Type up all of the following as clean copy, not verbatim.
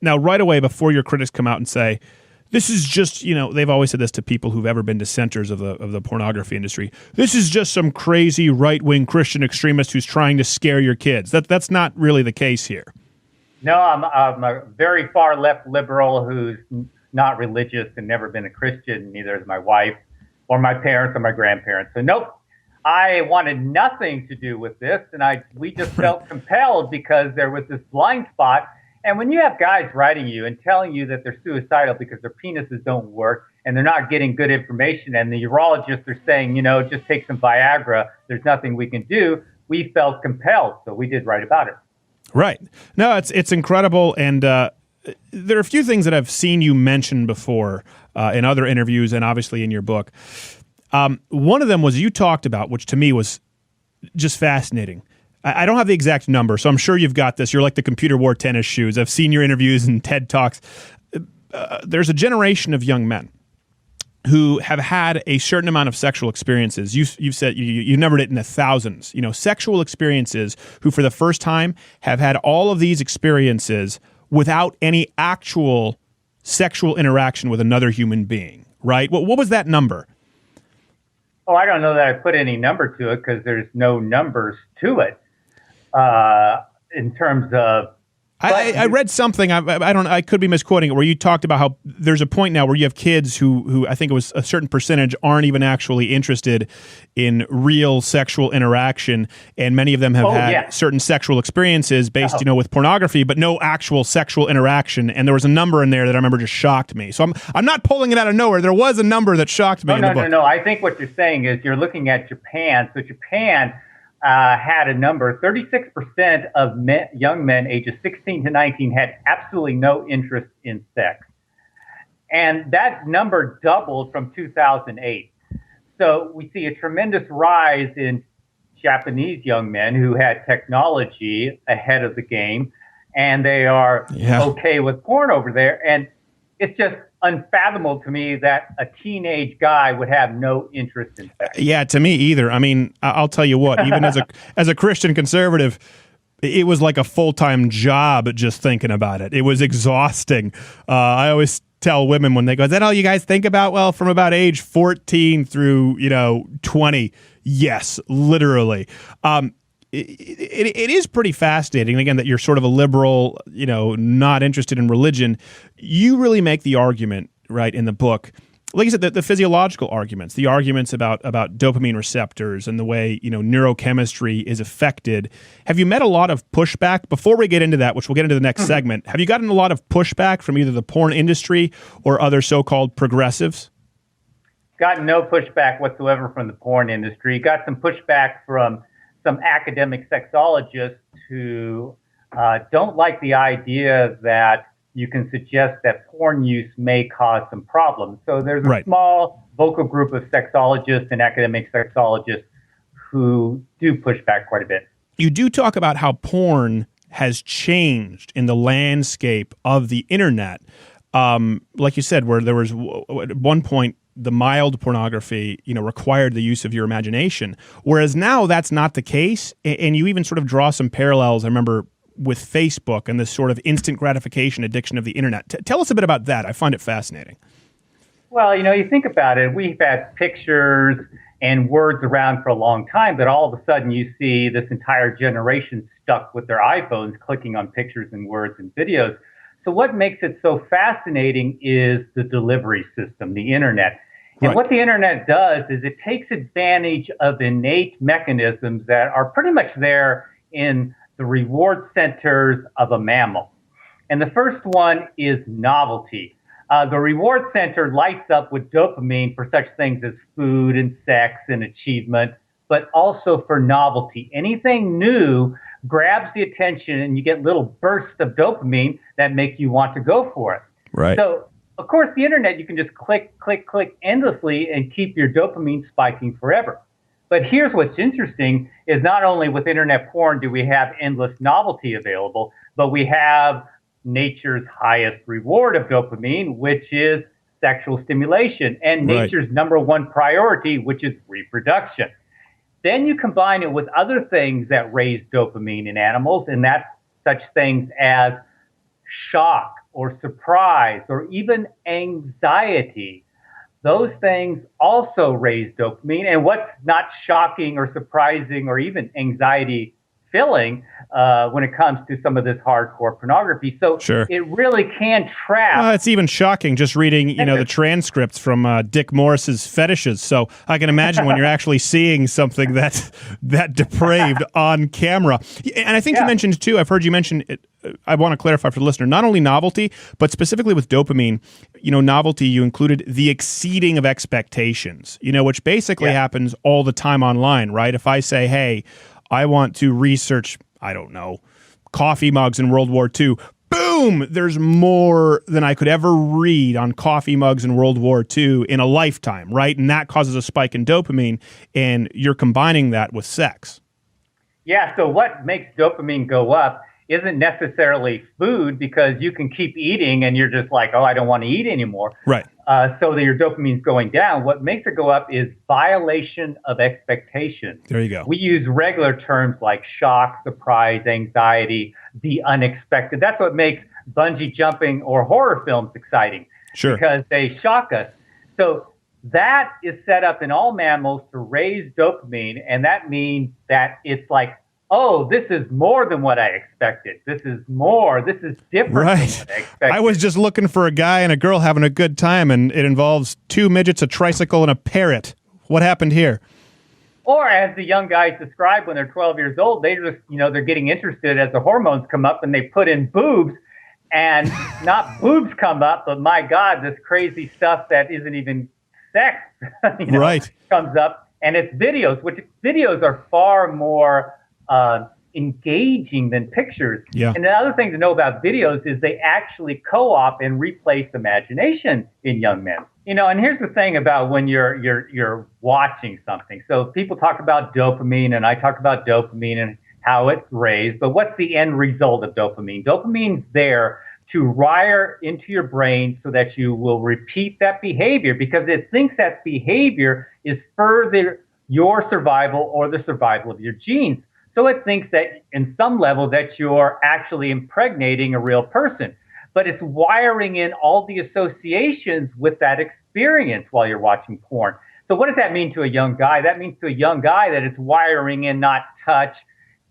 Now, right away, before your critics come out and say, this is just, they've always said this to people who've ever been dissenters of the pornography industry. This is just some crazy right-wing Christian extremist who's trying to scare your kids. That's not really the case here. No, I'm a very far left liberal who's not religious and never been a Christian. Neither is my wife or my parents or my grandparents. So nope, I wanted nothing to do with this. And we just felt compelled because there was this blind spot. And when you have guys writing you and telling you that they're suicidal because their penises don't work and they're not getting good information, and the urologists are saying, just take some Viagra, there's nothing we can do, we felt compelled. So we did write about it. Right. No, it's incredible. And there are a few things that I've seen you mention before in other interviews and obviously in your book. One of them was you talked about, which to me was just fascinating. I don't have the exact number, so I'm sure you've got this. You're like the computer wore tennis shoes. I've seen your interviews and TED Talks. There's a generation of young men who have had a certain amount of sexual experiences. You've said you numbered it in the thousands. Sexual experiences who for the first time have had all of these experiences without any actual sexual interaction with another human being, right? What was that number? Oh, I don't know that I put any number to it because there's no numbers to it in terms of. I read something. I could be misquoting it, where you talked about how there's a point now where you have kids who I think it was a certain percentage aren't even actually interested in real sexual interaction, and many of them have had certain sexual experiences based, with pornography, but no actual sexual interaction. And there was a number in there that I remember just shocked me. So I'm not pulling it out of nowhere. There was a number that shocked me. No. I think what you're saying is you're looking at Japan. So Japan had a number, 36% of young men ages 16 to 19 had absolutely no interest in sex. And that number doubled from 2008. So we see a tremendous rise in Japanese young men who had technology ahead of the game, and they are okay with porn over there. And it's just unfathomable to me that a teenage guy would have no interest in sex. Yeah, to me either. I mean, I'll tell you what, even as a Christian conservative, it was like a full-time job just thinking about it. It was exhausting. I always tell women when they go, is that all you guys think about? Well, from about age 14 through, 20. Yes, literally. It is pretty fascinating, again, that you're sort of a liberal, not interested in religion. You really make the argument, right, in the book, like you said, the physiological arguments, the arguments about dopamine receptors and the way, neurochemistry is affected. Have you met a lot of pushback? Before we get into that, which we'll get into the next segment, have you gotten a lot of pushback from either the porn industry or other so-called progressives? Got no pushback whatsoever from the porn industry. Got some pushback from some academic sexologists who don't like the idea that you can suggest that porn use may cause some problems. So there's a small vocal group of sexologists and academic sexologists who do push back quite a bit. You do talk about how porn has changed in the landscape of the internet. Like you said, where there was at one point, the mild pornography, required the use of your imagination. Whereas now that's not the case. And you even sort of draw some parallels, I remember, with Facebook and this sort of instant gratification addiction of the internet. Tell us a bit about that. I find it fascinating. Well, you think about it. We've had pictures and words around for a long time, but all of a sudden you see this entire generation stuck with their iPhones, clicking on pictures and words and videos. So what makes it so fascinating is the delivery system, the internet. And what the internet does is it takes advantage of innate mechanisms that are pretty much there in the reward centers of a mammal. And the first one is novelty. The reward center lights up with dopamine for such things as food and sex and achievement, but also for novelty. Anything new grabs the attention and you get little bursts of dopamine that make you want to go for it. Right. So, of course, the internet, you can just click, click, click endlessly and keep your dopamine spiking forever. But here's what's interesting is not only with internet porn do we have endless novelty available, but we have nature's highest reward of dopamine, which is sexual stimulation, and nature's number one priority, which is reproduction. Then you combine it with other things that raise dopamine in animals, and that's such things as shock or surprise or even anxiety, those things also raise dopamine. And what's not shocking or surprising or even anxiety filling when it comes to some of this hardcore pornography. So Sure. it really can trap. It's even shocking just reading, the transcripts from Dick Morris's fetishes. So I can imagine when you're actually seeing something that depraved on camera. And I think you mentioned too, I've heard you mention it, I want to clarify for the listener, not only novelty, but specifically with dopamine, novelty, you included the exceeding of expectations, which basically happens all the time online, right? If I say, hey, I want to research, I don't know, coffee mugs in World War II, boom, there's more than I could ever read on coffee mugs in World War II in a lifetime, right? And that causes a spike in dopamine, and you're combining that with sex. Yeah, so what makes dopamine go up isn't necessarily food, because you can keep eating and you're just like, oh, I don't want to eat anymore. Right. So that your dopamine's going down. What makes it go up is violation of expectations. There you go. We use regular terms like shock, surprise, anxiety, the unexpected. That's what makes bungee jumping or horror films exciting. Sure. Because they shock us. So that is set up in all mammals to raise dopamine, and that means that it's like, oh, this is more than what I expected. This is more. This is different than what I expected. I was just looking for a guy and a girl having a good time, and it involves two midgets, a tricycle, and a parrot. What happened here? Or as the young guys describe when they're 12 years old, they just, they're getting interested as the hormones come up and they put in boobs, and not boobs come up, but my God, this crazy stuff that isn't even sex right. comes up, and it's videos, which videos are far more engaging than pictures. Yeah. And the other thing to know about videos is they actually co-opt and replace imagination in young men. And here's the thing about when you're watching something. So people talk about dopamine, and I talk about dopamine and how it's raised, but what's the end result of dopamine? Dopamine's there to wire into your brain so that you will repeat that behavior, because it thinks that behavior is further your survival or the survival of your genes. So it thinks that in some level that you're actually impregnating a real person, but it's wiring in all the associations with that experience while you're watching porn. So what does that mean to a young guy? That means to a young guy that it's wiring in not touch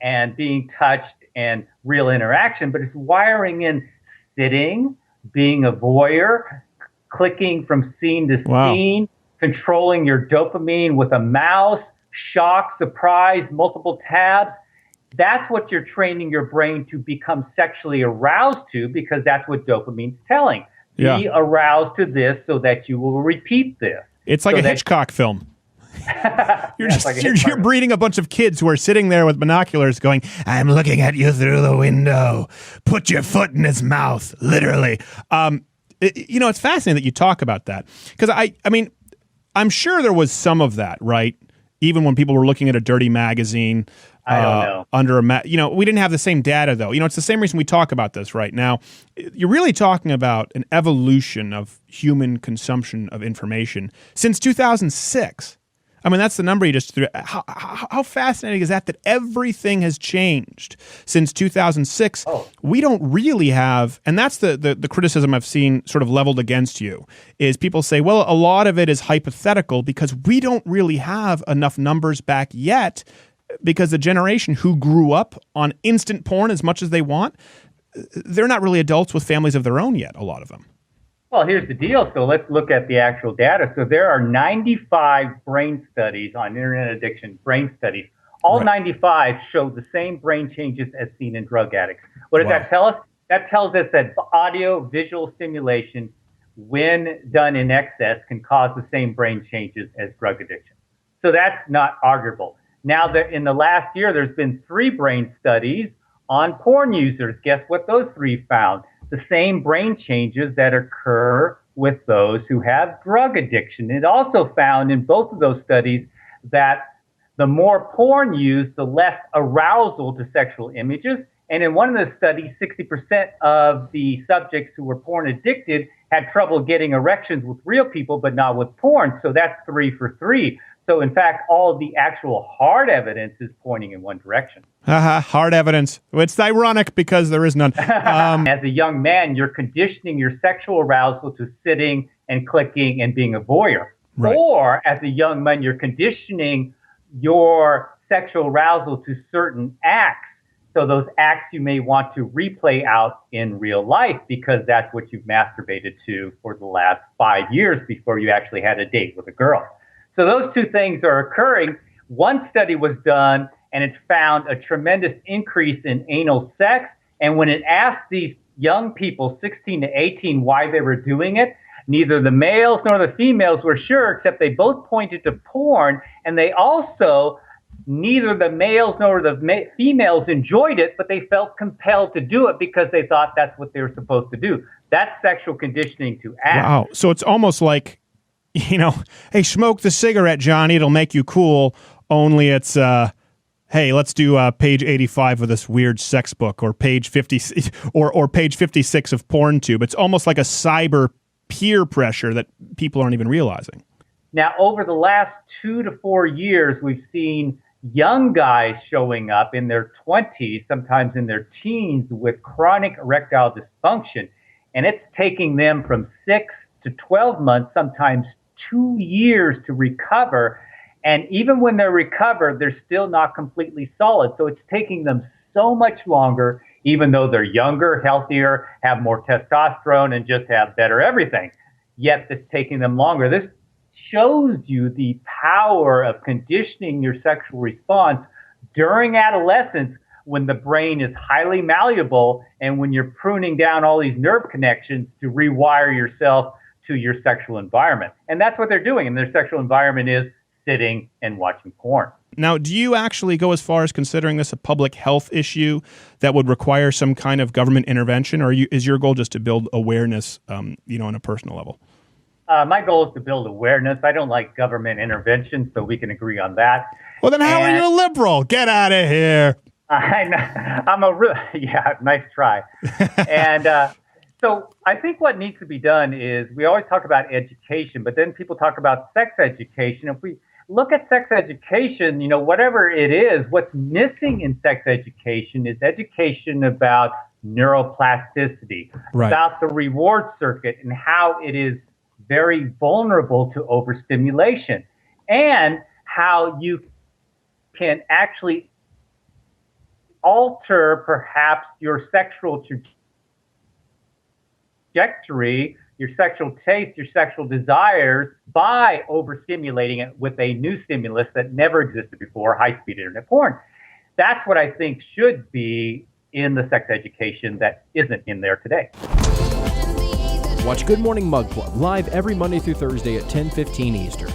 and being touched and real interaction, but it's wiring in sitting, being a voyeur, clicking from scene to scene, controlling your dopamine with a mouse, shock, surprise, multiple tabs. That's what you're training your brain to become sexually aroused to, because that's what dopamine's telling. Yeah. Be aroused to this so that you will repeat this. It's like a Hitchcock film. You're breeding a bunch of kids who are sitting there with binoculars going, I'm looking at you through the window. Put your foot in his mouth, literally. It's fascinating that you talk about that, because I mean, I'm sure there was some of that, right? Even when people were looking at a dirty magazine, I don't know. under a we didn't have the same data, though. It's the same reason we talk about this right now. You're really talking about an evolution of human consumption of information since 2006. I mean, that's the number you just threw. How fascinating is that everything has changed since 2006? Oh. We don't really have, and that's the criticism I've seen sort of leveled against you, is people say, well, a lot of it is hypothetical because we don't really have enough numbers back yet, because the generation who grew up on instant porn as much as they want, they're not really adults with families of their own yet, a lot of them. Well, here's the deal. So let's look at the actual data. So there are 95 brain studies on internet addiction, brain studies. All 95 show the same brain changes as seen in drug addicts. What does that tell us? That tells us that audio visual stimulation, when done in excess, can cause the same brain changes as drug addiction. So that's not arguable. Now, in the last year, there's been 3 brain studies on porn users. Guess what those 3 found? The same brain changes that occur with those who have drug addiction. It also found in both of those studies that the more porn used, the less arousal to sexual images. And in one of the studies, 60% of the subjects who were porn addicted had trouble getting erections with real people, but not with porn. So that's 3 for 3. So in fact, all the actual hard evidence is pointing in one direction. Hard evidence. It's ironic because there is none. As a young man, you're conditioning your sexual arousal to sitting and clicking and being a voyeur. Right. Or as a young man, you're conditioning your sexual arousal to certain acts. So those acts you may want to replay out in real life because that's what you've masturbated to for the last 5 years before you actually had a date with a girl. So those two things are occurring. One study was done and it found a tremendous increase in anal sex. And when it asked these young people, 16 to 18, why they were doing it, neither the males nor the females were sure, except they both pointed to porn. And they also, neither the males nor the females enjoyed it, but they felt compelled to do it because they thought that's what they were supposed to do. That's sexual conditioning to act. Wow. So it's almost like, hey, smoke the cigarette, Johnny. It'll make you cool. Only it's, hey, let's do page 85 of this weird sex book, or page 50, or page 56 of PornTube. It's almost like a cyber peer pressure that people aren't even realizing. Now, over the last 2 to 4 years, we've seen young guys showing up in their 20s, sometimes in their teens, with chronic erectile dysfunction. And it's taking them from 6 to 12 months, sometimes 2 years to recover. And even when they're recovered, they're still not completely solid. So it's taking them so much longer, even though they're younger, healthier, have more testosterone, and just have better everything. Yet it's taking them longer. This shows you the power of conditioning your sexual response during adolescence, when the brain is highly malleable and when you're pruning down all these nerve connections to rewire yourself to your sexual environment. And that's what they're doing. And their sexual environment is sitting and watching porn. Now, do you actually go as far as considering this a public health issue that would require some kind of government intervention, or is your goal just to build awareness, on a personal level? My goal is to build awareness. I don't like government intervention, so we can agree on that. Well, then how are you a liberal? Get out of here. Nice try. And so I think what needs to be done is, we always talk about education, but then people talk about sex education. If we look at sex education, whatever it is, what's missing in sex education is education about neuroplasticity, right, about the reward circuit and how it is very vulnerable to overstimulation, and how you can actually alter perhaps your sexual trajectory, your sexual taste, your sexual desires by overstimulating it with a new stimulus that never existed before, high-speed internet porn. That's what I think should be in the sex education that isn't in there today. Watch Good Morning Mug Club live every Monday through Thursday at 10:15 Eastern.